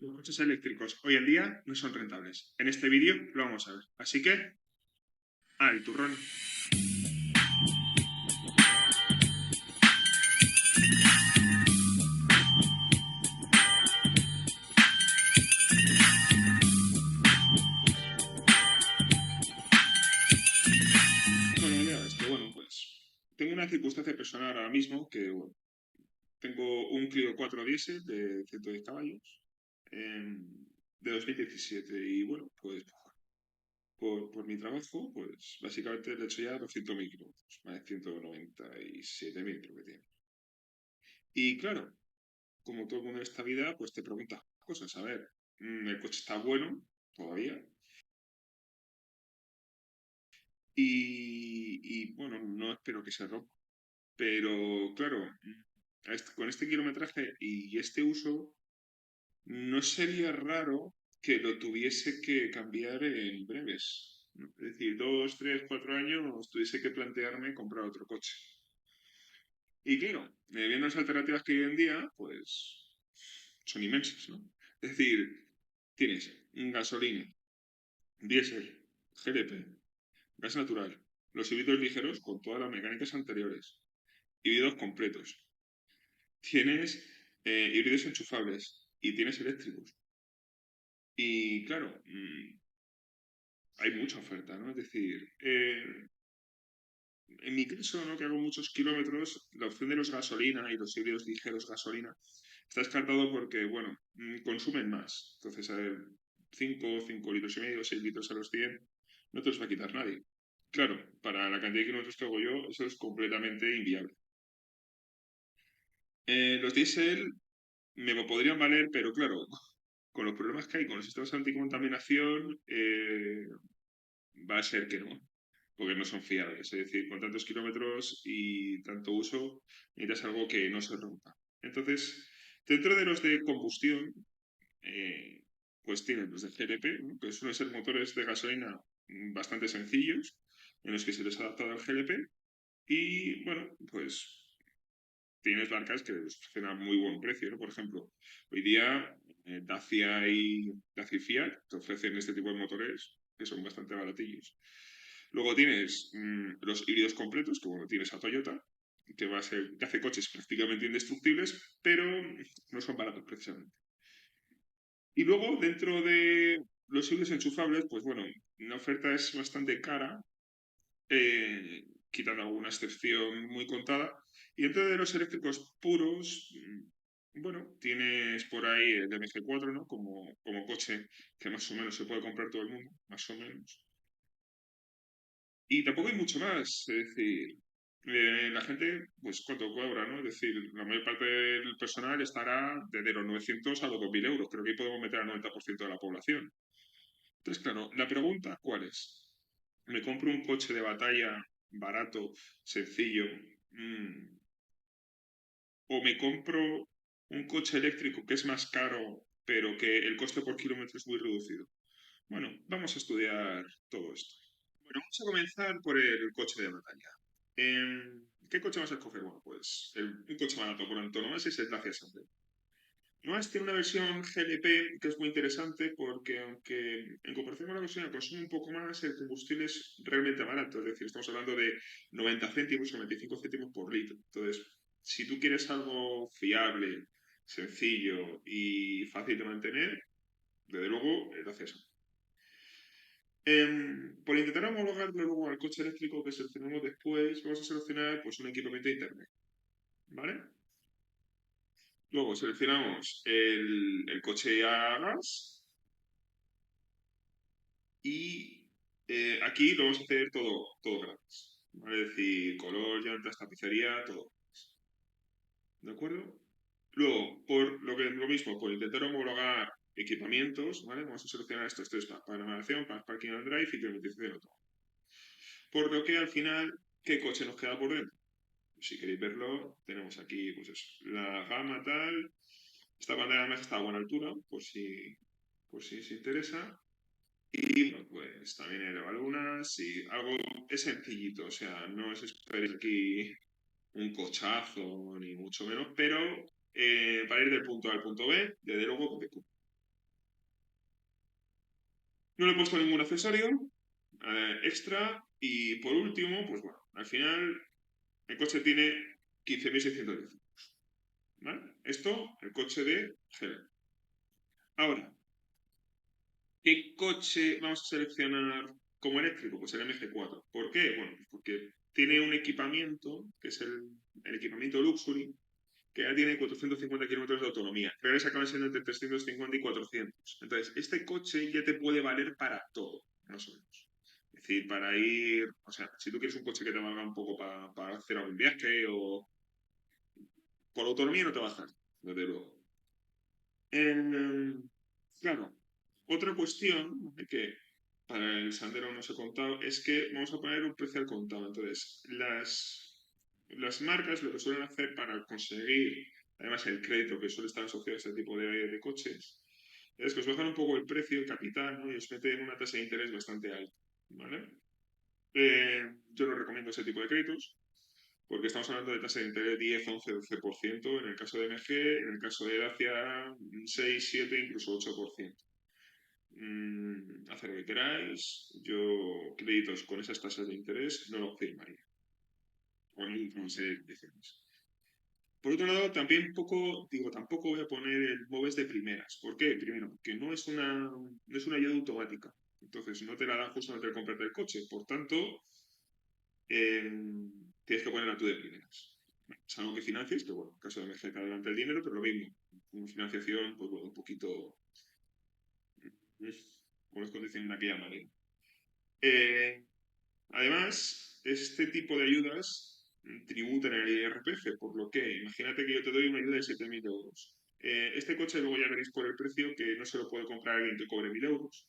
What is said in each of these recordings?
Los coches eléctricos hoy en día no son rentables. En este vídeo lo vamos a ver. Así que, al turrón. Bueno, ya ves que, bueno, pues tengo una circunstancia personal ahora mismo que, bueno, tengo un Clio 4 diésel de 110 caballos de 2017 y, bueno, pues por mi trabajo, pues básicamente le he hecho ya 200.000 kilómetros, más de 197.000 creo que tiene. Y claro, como todo el mundo en esta vida, pues te pregunta cosas. A ver, el coche está bueno todavía. Bueno, no espero que se rompa. Pero claro, con este kilometraje y este uso, no sería raro que lo tuviese que cambiar en breves, ¿no? Es decir, 2, 3, 4 años tuviese que plantearme comprar otro coche. Y claro, viendo las alternativas que hay hoy en día, pues son inmensas, ¿no? Es decir, tienes gasolina, diésel, GLP, gas natural, los híbridos ligeros con todas las mecánicas anteriores, híbridos completos. Tienes híbridos enchufables y tienes eléctricos. Y claro, hay mucha oferta, ¿no? Es decir, en mi caso, ¿no? Que hago muchos kilómetros, la opción de los gasolina y los híbridos ligeros gasolina está descartado porque, bueno, consumen más. Entonces, a ver, 5 litros y medio, 6 litros a los 100, no te los va a quitar nadie. Claro, para la cantidad de kilómetros que hago yo, eso es completamente inviable. Los diésel me podrían valer, pero claro, con los problemas que hay con los sistemas anticontaminación, va a ser que no, porque no son fiables. Es decir, con tantos kilómetros y tanto uso, necesitas algo que no se rompa. Entonces, dentro de los de combustión, eh, pues tienen los de GLP, ¿no? Que suelen ser motores de gasolina bastante sencillos, en los que se les ha adaptado al GLP. Y bueno, pues tienes marcas que les ofrecen a muy buen precio, ¿no? Por ejemplo, hoy día Dacia y Fiat te ofrecen este tipo de motores que son bastante baratillos. Luego tienes los híbridos completos, que bueno, tienes a Toyota, que hace coches prácticamente indestructibles, pero no son baratos precisamente. Y luego, dentro de los híbridos enchufables, pues bueno, la oferta es bastante cara, quitando alguna excepción muy contada. Y dentro de los eléctricos puros, bueno, tienes por ahí el MG4, ¿no? Como coche que más o menos se puede comprar todo el mundo, más o menos. Y tampoco hay mucho más, es decir, la gente, pues cuánto cobra, ¿no? Es decir, la mayor parte del personal estará desde los 900 a los 2.000 euros. Creo que ahí podemos meter al 90% de la población. Entonces, claro, la pregunta, ¿cuál es? ¿Me compro un coche de batalla barato, sencillo, mm, o me compro un coche eléctrico que es más caro, pero que el coste por kilómetro es muy reducido? Bueno, vamos a estudiar todo esto. Bueno, vamos a comenzar por el coche de batalla. ¿Qué coche vas a escoger? Bueno, pues un coche barato por antonomasia es el Dacia Sandero. Además tiene una versión GLP que es muy interesante porque aunque en comparación con la versión consume un poco más, el combustible es realmente barato. Es decir, estamos hablando de 90 céntimos o 95 céntimos por litro. Entonces, si tú quieres algo fiable, sencillo y fácil de mantener, desde luego el Dacia Sandero. Por intentar homologarlo luego al coche eléctrico que seleccionamos después, vamos a seleccionar pues, un equipamiento internet. ¿Vale? Luego seleccionamos el coche a gas y aquí lo vamos a hacer todo gratis. ¿Vale? Es decir, color, llantas, tapicería, todo. ¿De acuerdo? Luego, lo mismo, por intentar homologar equipamientos, ¿vale? Vamos a seleccionar estos tres: para navegación, para parking and drive y climatización autónoma. Por lo que al final, ¿qué coche nos queda por dentro? Pues si queréis verlo, tenemos aquí, pues eso, la gama tal. Esta pantalla además está a buena altura, por si os interesa. Y bueno, pues también eleva algunas y algo es sencillito, o sea, no os esperéis aquí un cochazo ni mucho menos, pero para ir del punto A al punto B, desde luego, de cupo. No le he puesto ningún accesorio extra y por último, pues bueno, al final el coche tiene 15.610, ¿vale? Esto, el coche de GL. Ahora, ¿qué coche vamos a seleccionar como eléctrico? Pues el MG4. ¿Por qué? Bueno, pues porque tiene un equipamiento, que es el equipamiento Luxury, que ya tiene 450 kilómetros de autonomía. Reales acaban siendo entre 350 y 400. Entonces, este coche ya te puede valer para todo, más o menos. Es decir, para ir, o sea, si tú quieres un coche que te valga un poco para hacer algún viaje o por autonomía no te va a hacer, desde luego. Claro, otra cuestión de que para el Sandero no os he contado es que vamos a poner un precio al contado. Entonces, las marcas lo que suelen hacer para conseguir, además el crédito que suele estar asociado a este tipo de coches, es que os bajan un poco el precio, el capital, ¿no? Y os meten una tasa de interés bastante alta, ¿vale? Yo no recomiendo ese tipo de créditos, porque estamos hablando de tasa de interés 10, 11, 12%, en el caso de MG, en el caso de Dacia 6, 7, incluso 8%. Hacer lo que queráis, yo créditos con esas tasas de interés no los firmaría, o no sé decirles. Por otro lado, también un poco, digo, tampoco voy a poner el MOVES de primeras. ¿Por qué? Primero, que no es una ayuda automática. Entonces, no te la dan justo antes de comprarte el coche. Por tanto, eh, tienes que ponerla tú de primeras. Salvo que financies, que bueno, en caso de MG te adelante el dinero, pero lo mismo. Una financiación, pues bueno, un poquito, con las condiciones de aquella manera. Eh, Además, este tipo de ayudas tributan en el IRPF, por lo que imagínate que yo te doy una ayuda de 7.000 euros. Este coche luego ya veréis por el precio que no se lo puede comprar alguien que cobre 1.000 euros.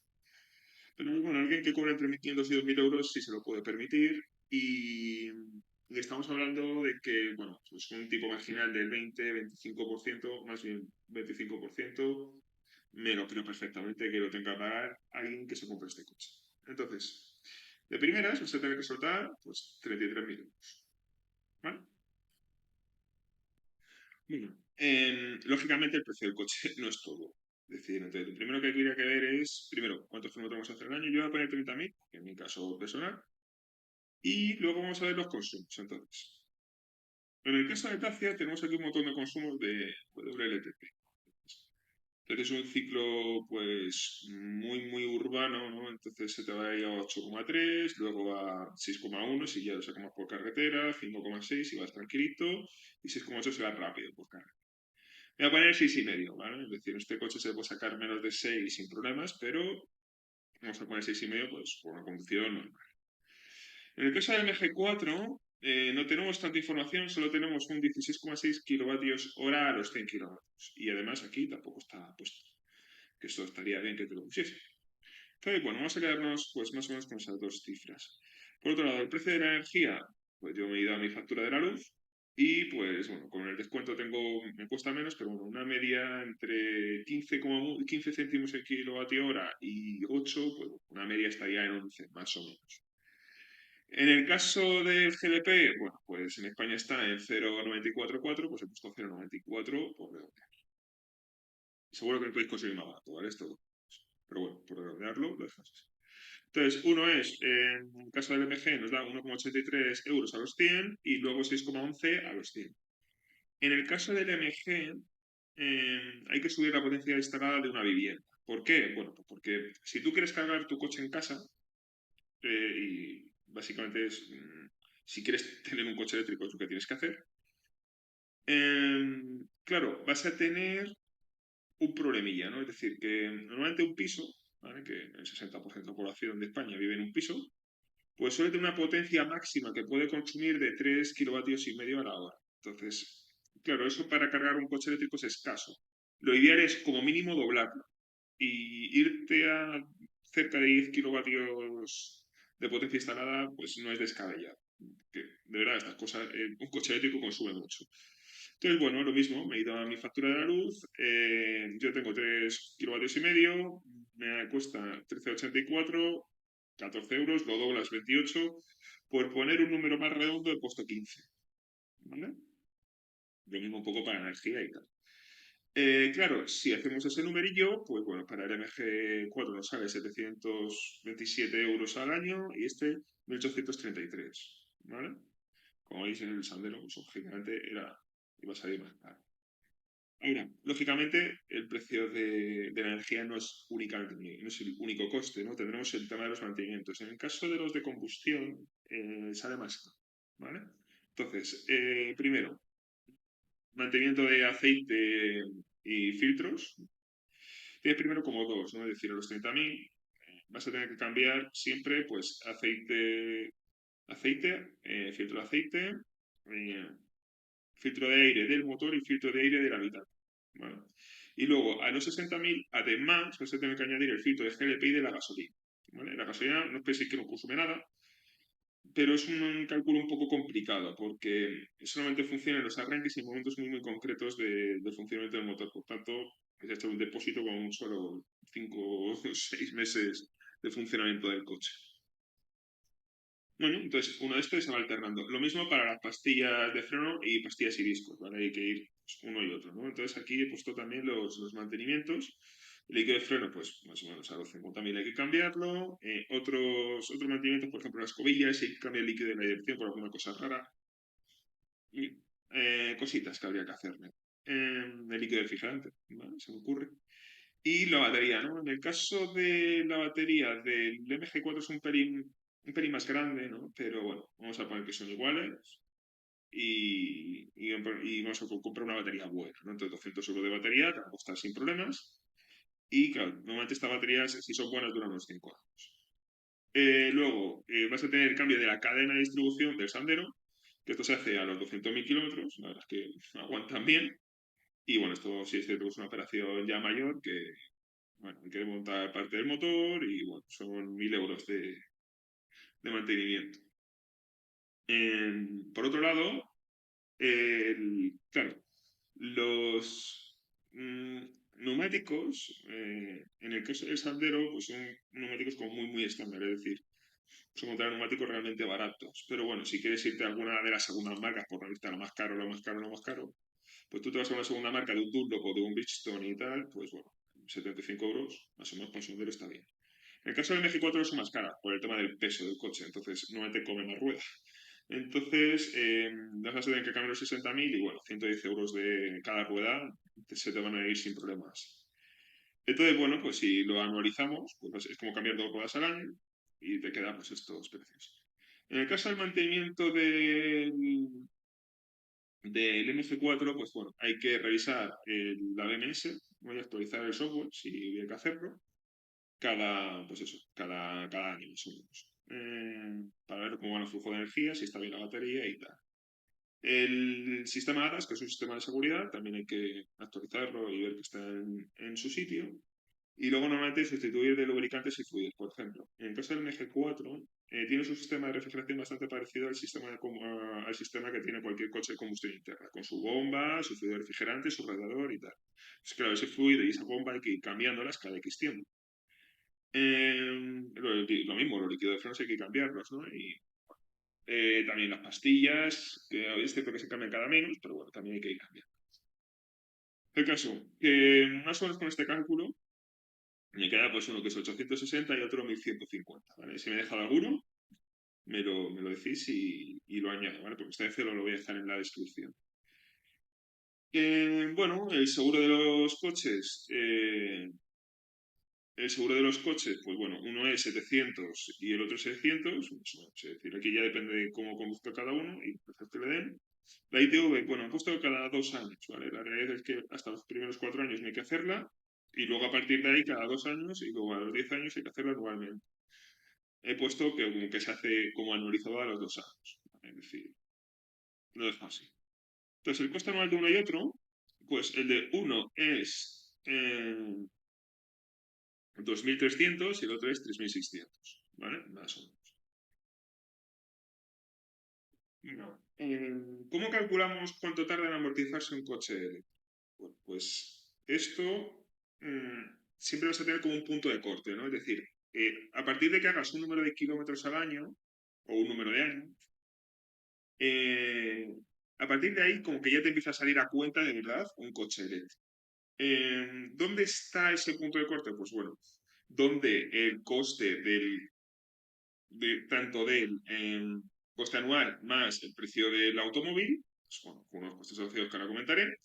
Pero bueno, alguien que cobre entre 1.500 y 2.000 euros sí se lo puede permitir y estamos hablando de que, bueno, pues un tipo marginal del 20-25%, más bien 25%, me lo creo perfectamente que lo tenga que pagar alguien que se compre este coche. Entonces, de primeras, vas a tener que soltar pues 33.000 euros. ¿Vale? Bueno, lógicamente el precio del coche no es todo. Es decir, entonces, lo primero que habría que ver es, primero, cuántos kilómetros vamos a hacer al año. Yo voy a poner 30.000, en mi caso personal, y luego vamos a ver los consumos. Entonces, en el caso de Dacia tenemos aquí un montón de consumos de WLTP. Entonces es un ciclo pues muy urbano, ¿no? Entonces se te va a ir a 8,3, luego a 6,1 si ya lo sacamos por carretera, 5,6 si vas tranquilito y 6,8 si vas rápido por carretera. Me voy a poner 6,5, ¿vale? Es decir, este coche se puede sacar menos de 6 sin problemas, pero vamos a poner 6,5 pues por una conducción normal. En el caso del MG4 no tenemos tanta información, solo tenemos un 16,6 kilovatios hora a los 100 kilómetros. Y además aquí tampoco está puesto, que esto estaría bien que te lo pusiese. Entonces, bueno, vamos a quedarnos pues más o menos con esas dos cifras. Por otro lado, el precio de la energía, pues yo me he ido a mi factura de la luz y pues bueno, con el descuento me cuesta menos, pero bueno, una media entre 15 céntimos el kilovatio hora y 8, pues una media estaría en 11, más o menos. En el caso del GDP, bueno, pues en España está en 0,944, pues he puesto 0,94 por redondear. Seguro que lo podéis conseguir más barato, ¿vale? Esto, pero bueno, por redondearlo, lo dejas así. Entonces, uno es, en el caso del MG, nos da 1,83 euros a los 100 y luego 6,11 a los 100. En el caso del MG, hay que subir la potencia instalada de una vivienda. ¿Por qué? Bueno, pues porque si tú quieres cargar tu coche en casa, y básicamente es, si quieres tener un coche eléctrico, es lo que tienes que hacer, claro, vas a tener un problemilla, ¿no? Es decir, que normalmente un piso, ¿vale? Que el 60% de la población de España vive en un piso, pues suele tener una potencia máxima que puede consumir de 3 kilovatios y medio a la hora. Entonces, claro, eso para cargar un coche eléctrico es escaso. Lo ideal es como mínimo doblarlo y irte a cerca de 10 kilovatios de potencia instalada, pues no es descabellado. Que, de verdad, estas cosas, un coche eléctrico consume mucho. Entonces, bueno, lo mismo, me he ido a mi factura de la luz, yo tengo 3 kilovatios y medio, me cuesta 13,84, 14 euros, lo doblas 28, por poner un número más redondo he puesto 15, ¿vale? Lo mismo un poco para energía y tal. Claro, si hacemos ese numerillo, pues bueno, para el MG4 nos sale 727 euros al año y este 1833, ¿vale? Como veis, el Sandero, pues, lógicamente, iba a salir más caro. Ahora, lógicamente, el precio de la energía no es únicamente, no es el único coste, ¿no? Tendremos el tema de los mantenimientos. En el caso de los de combustión, sale más caro, ¿vale? Entonces, primero, mantenimiento de aceite y filtros. Tienes primero como dos, ¿no? Es decir, a los 30.000 vas a tener que cambiar siempre, pues, filtro de aceite, eh, filtro de aire del motor y filtro de aire del habitante. ¿Vale? Y luego, a los 60.000, además, vas a tener que añadir el filtro de GLPI de la gasolina. ¿Vale? La gasolina no penséis que no consume nada, pero es un cálculo un poco complicado porque solamente funciona en los arranques y en momentos muy, muy concretos del funcionamiento del motor. Por tanto, es hecho un depósito con un solo 5 o 6 meses de funcionamiento del coche. Bueno, entonces uno de estos se va alternando. Lo mismo para las pastillas de freno y pastillas y discos, ¿vale? Hay que ir pues, uno y otro, ¿no? Entonces aquí he puesto también los mantenimientos. El líquido de freno, pues más o menos a los 50.000 hay que cambiarlo. Otros mantenimientos, por ejemplo, las escobillas, hay que cambiar el líquido de la dirección por alguna cosa rara. Y, cositas que habría que hacerle. El líquido refrigerante, ¿vale? Se me ocurre. Y la batería, ¿no? En el caso de la batería del MG4 es un pelín más grande, ¿no? Pero bueno, vamos a poner que son iguales y vamos a comprar una batería buena, ¿no? Entonces 200 euros de batería te va a costar sin problemas y claro, normalmente estas baterías, si son buenas, duran unos 5 años. Luego, vas a tener el cambio de la cadena de distribución del Sandero, que esto se hace a los 200.000 kilómetros, la verdad es que aguantan bien. Y bueno, esto sí es cierto que es una operación ya mayor que, bueno, hay que montar parte del motor y bueno, son 1.000 euros de mantenimiento. Por otro lado, claro, los mm, neumáticos, en el caso del Sandero, pues son neumáticos como muy, muy estándar, es decir, son encontrar neumáticos realmente baratos. Pero bueno, si quieres irte a alguna de las segundas marcas, por no irte a lo más caro, lo más caro, lo más caro, pues tú te vas a una segunda marca de un Dunlop o de un Bridgestone y tal, pues bueno, 75 euros, más o menos con Sandero está bien. En el caso del MG4 son más caras por el tema del peso del coche, entonces no te come más rueda. Entonces, vas a tener que cambiar los 60.000 y bueno, 110 euros de cada rueda se te van a ir sin problemas. Entonces, bueno, pues si lo anualizamos, pues es como cambiar dos ruedas al año y te quedan pues estos precios. En el caso del mantenimiento del MF4, pues bueno, hay que revisar la BMS, voy a actualizar el software si hay que hacerlo, pues eso, cada año más o menos. Para ver cómo va el flujo de energía, si está bien la batería y tal. El sistema ADAS, que es un sistema de seguridad, también hay que actualizarlo y ver que está en su sitio. Y luego normalmente sustituir de lubricantes y fluidos, por ejemplo. En el caso del MG4, tiene un sistema de refrigeración bastante parecido al sistema que tiene cualquier coche de combustión interna, con su bomba, su fluido refrigerante, su radiador y tal. Pues claro, ese fluido y esa bomba hay que ir cambiándolas cada X tiempo. Lo mismo, los líquidos de frenos hay que cambiarlos, ¿no? Y también las pastillas, que es cierto que se cambian cada menos, pero bueno, también hay que ir cambiando. El caso, que más o menos con este cálculo, me queda pues uno que es 860 y otro 1150, ¿vale? Si me he dejado alguno, me lo decís y lo añado, ¿vale? Porque esta vez lo voy a dejar en la descripción. Bueno, el seguro de los coches, pues bueno, uno es 700 y el otro es 600, es decir, aquí ya depende de cómo conduzca cada uno y el precio que le den. La ITV, bueno, han puesto cada 2 años, ¿vale? La realidad es que hasta los primeros 4 años no hay que hacerla y luego a partir de ahí cada 2 años y luego a los 10 años hay que hacerla anualmente. He puesto que se hace como anualizado a los 2 años, ¿vale? Es decir, lo dejo así. Entonces, el coste anual de uno y otro, pues el de uno es 2.300 y el otro es 3.600, ¿vale? Más o menos. No. ¿Cómo calculamos cuánto tarda en amortizarse un coche eléctrico? Bueno, pues esto siempre vas a tener como un punto de corte, ¿no? Es decir, a partir de que hagas un número de kilómetros al año o un número de años, eh, a partir de ahí como que ya te empieza a salir a cuenta de verdad un coche eléctrico. ¿Dónde está ese punto de corte? Pues bueno, donde el coste tanto del coste anual más el precio del automóvil, pues bueno, con unos costes asociados que ahora comentaré,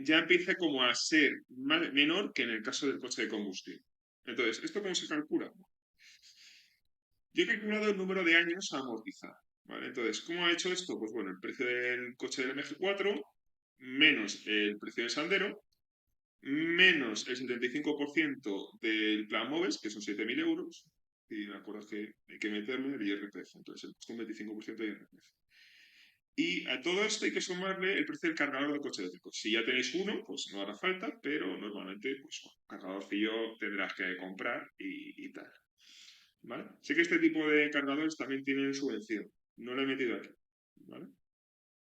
ya empieza como a ser menor que en el caso del coche de combustión. Entonces, ¿esto cómo se calcula? Yo he calculado el número de años a amortizar, ¿vale? Entonces, ¿cómo ha hecho esto? Pues bueno, el precio del coche del MG4 menos el precio del Sandero menos el 75% del plan MOVES, que son 7.000 euros, y me acuerdo que hay que meterle el IRPF, entonces es un 25% de IRPF. Y a todo esto hay que sumarle el precio del cargador del coche eléctrico. Si ya tenéis uno, pues no hará falta, pero normalmente, pues bueno, cargadorcillo tendrás que comprar y tal. ¿Vale? Sé que este tipo de cargadores también tienen subvención. No la he metido aquí. ¿Vale?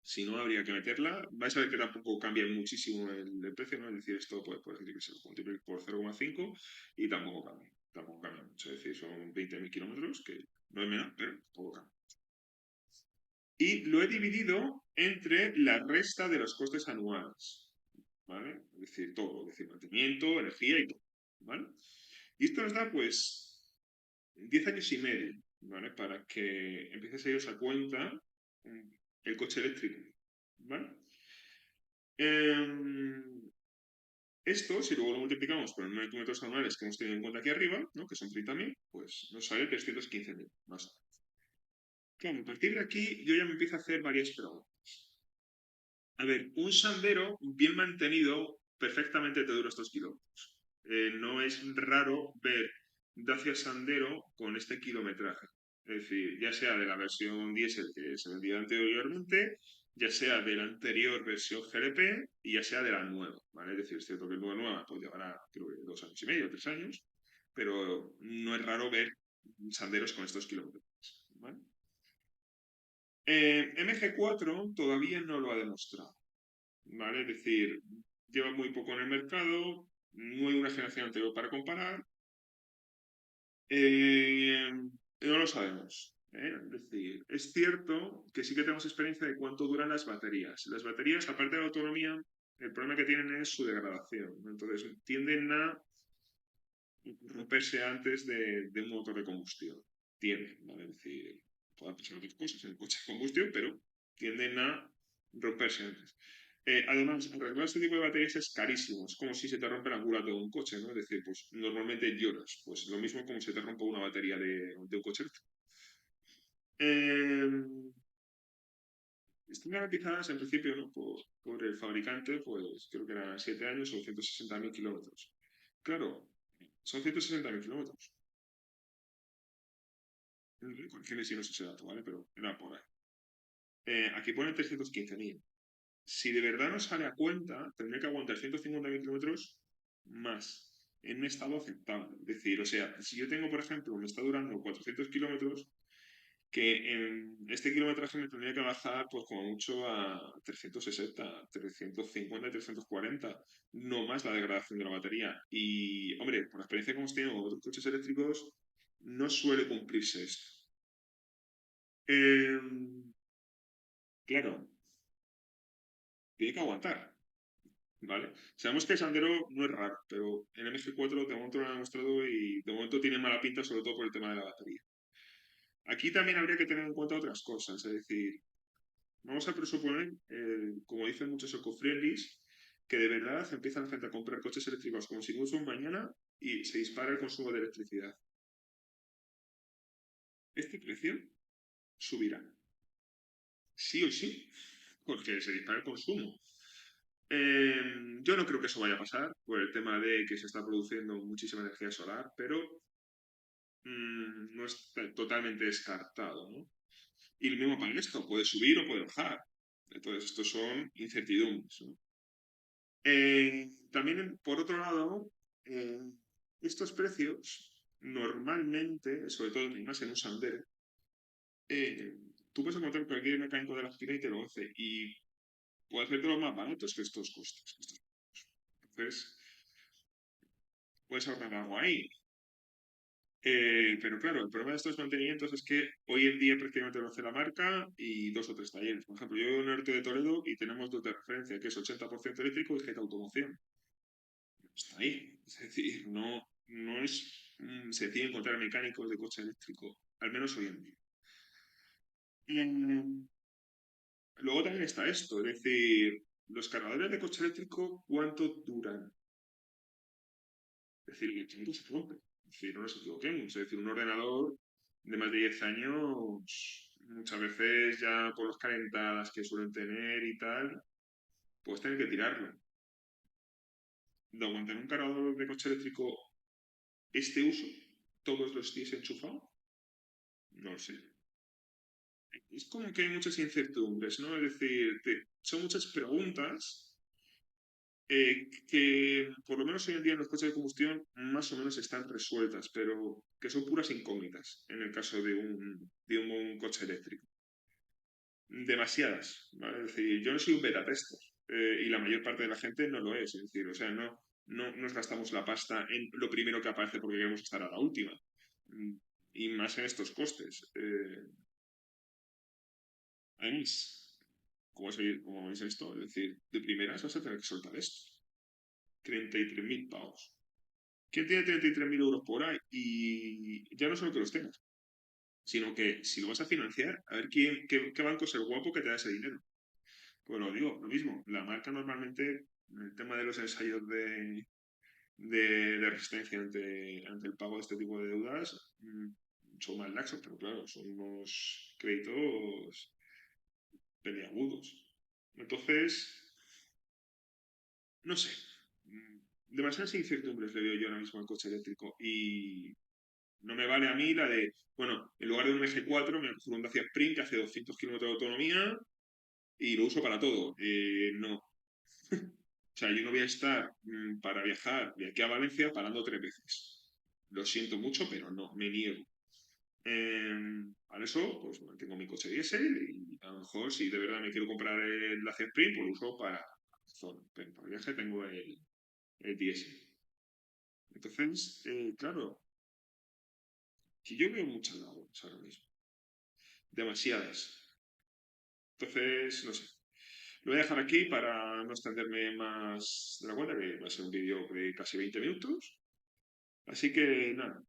Si no, habría que meterla. Vais a ver que tampoco cambia muchísimo el precio, ¿no? Es decir, esto puede decir que se multiplica por 0,5 y tampoco cambia. Tampoco cambia mucho. Es decir, son 20.000 kilómetros, que no es menor, pero tampoco cambia. Y lo he dividido entre la resta de los costes anuales. ¿Vale? Es decir, todo. Es decir, mantenimiento, energía y todo. ¿Vale? Y esto nos da, pues, 10 años y medio, ¿vale? Para que empieces a iros a cuenta el coche eléctrico, ¿vale? Esto, si luego lo multiplicamos por el número de kilómetros anuales que hemos tenido en cuenta aquí arriba, ¿no? Que son 30.000, pues nos sale 315.000, más o menos. Claro, a partir de aquí yo ya me empiezo a hacer varias preguntas. A ver, un Sandero bien mantenido perfectamente te dura estos kilómetros. No es raro ver Dacia Sandero con este kilometraje. Es decir, ya sea de la versión diésel que se vendía anteriormente, ya sea de la anterior versión GLP y ya sea de la nueva, ¿vale? Es decir, es cierto que la nueva pues llevará, creo que 2 años y medio, 3 años, pero no es raro ver Sanderos con estos kilómetros, ¿vale? MG4 todavía no lo ha demostrado, ¿vale? Es decir, lleva muy poco en el mercado, no hay una generación anterior para comparar, eh, no lo sabemos. Es decir, es cierto que sí que tenemos experiencia de cuánto duran las baterías. Las baterías, aparte de la autonomía, el problema que tienen es su degradación. Entonces, tienden a romperse antes de un motor de combustión. Tienden, ¿vale? Es decir, pueden pasar otras cosas en el coche de combustión, pero tienden a romperse antes. Además, arreglar este tipo de baterías es carísimo. Es como si se te rompe la cura de un coche, ¿no? Es decir, pues normalmente lloras. Pues lo mismo como si se te rompe una batería de un coche eléctrico. Eh, Están garantizadas en principio, ¿no? Por el fabricante, pues creo que eran 7 años o 160.000 kilómetros. Claro, son 160.000 kilómetros. Correcciones si no sé ese dato, ¿vale? Pero era por ahí. Aquí pone 315.000. Si de verdad nos sale a cuenta, tendría que aguantar 150.000 kilómetros más en un estado aceptable. Es decir, o sea, si yo tengo, por ejemplo, me está durando 400 kilómetros, que en este kilometraje me tendría que bajar, pues como mucho a 360, 350, 340, no más la degradación de la batería. Y, hombre, por la experiencia que hemos tenido con otros coches eléctricos, no suele cumplirse esto. Eh, claro, tiene que aguantar. ¿Vale? Sabemos que el Sandero no es raro, pero el MG4 de momento lo ha demostrado y de momento tiene mala pinta, sobre todo por el tema de la batería. Aquí también habría que tener en cuenta otras cosas, es decir, vamos a presuponer, como dicen muchos ecofriendlies, que de verdad empiezan la gente a comprar coches eléctricos como si no fuese un mañana y se dispara el consumo de electricidad. Este precio subirá, sí o sí, porque se dispara el consumo. Yo no creo que eso vaya a pasar por el tema de que se está produciendo muchísima energía solar, pero no está totalmente descartado, ¿no? Y lo mismo para esto, puede subir o puede bajar. Entonces, estos son incertidumbres, ¿no? También, por otro lado, eh, estos precios normalmente, sobre todo más en un Sandero, eh, tú puedes encontrar cualquier mecánico de la esquina y te lo hace. Y puede hacerte los más baratos que estos costes. Entonces, puedes ahorrar algo ahí. Pero claro, el problema de estos mantenimientos es que hoy en día prácticamente lo hace la marca y dos o tres talleres. Por ejemplo, yo vivo en el norte de Toledo y tenemos dos de referencia, que es 80% eléctrico y Geta Automoción. Está ahí. Es decir, no es sencillo encontrar mecánicos de coche eléctrico, al menos hoy en día. Mm, Luego también está esto, es decir, los cargadores de coche eléctrico, ¿cuánto duran? Es decir, que el tiempo se rompe. Es decir, no nos equivoquemos. Es decir, un ordenador de más de 10 años, muchas veces ya por las calentadas que suelen tener y tal, puedes tener que tirarlo. ¿De aguantar un cargador de coche eléctrico este uso? ¿Todos los días enchufado? No lo sé. Es como que hay muchas incertidumbres, ¿no? Es decir, son muchas preguntas que por lo menos hoy en día en los coches de combustión más o menos están resueltas, pero que son puras incógnitas en el caso de un coche eléctrico. Demasiadas, ¿vale? Es decir, yo no soy un beta tester y la mayor parte de la gente no lo es decir, o sea, no nos gastamos la pasta en lo primero que aparece porque queremos estar a la última. Mm, Y más en estos costes. Además, ¿cómo veis esto? Es decir, de primeras vas a tener que soltar esto. 33.000 pavos. ¿Quién tiene 33.000 euros por ahí? Y ya no solo que los tengas, sino que si lo vas a financiar, a ver qué banco es el guapo que te da ese dinero. Pues lo digo, lo mismo. La marca normalmente, en el tema de los ensayos de resistencia ante el pago de este tipo de deudas, son más laxos, pero claro, son unos créditos peliagudos. Entonces, no sé. Demasiadas incertidumbres le veo yo ahora mismo al coche eléctrico y no me vale a mí la de, bueno, en lugar de un G4 me compro un Dacia Spring que hace 200 kilómetros de autonomía y lo uso para todo. No. O sea, yo no voy a estar para viajar de aquí a Valencia parando 3 veces. Lo siento mucho, pero no, me niego. Para eso, pues tengo mi coche diésel y a lo mejor si de verdad me quiero comprar el Dacia Spring, pues lo uso para zona. Pero para viaje tengo el diésel. Entonces, claro, que yo veo muchas lagunas ahora mismo. Demasiadas. Entonces, no sé. Lo voy a dejar aquí para no extenderme más de la cuenta, que va a ser un vídeo de casi 20 minutos. Así que nada,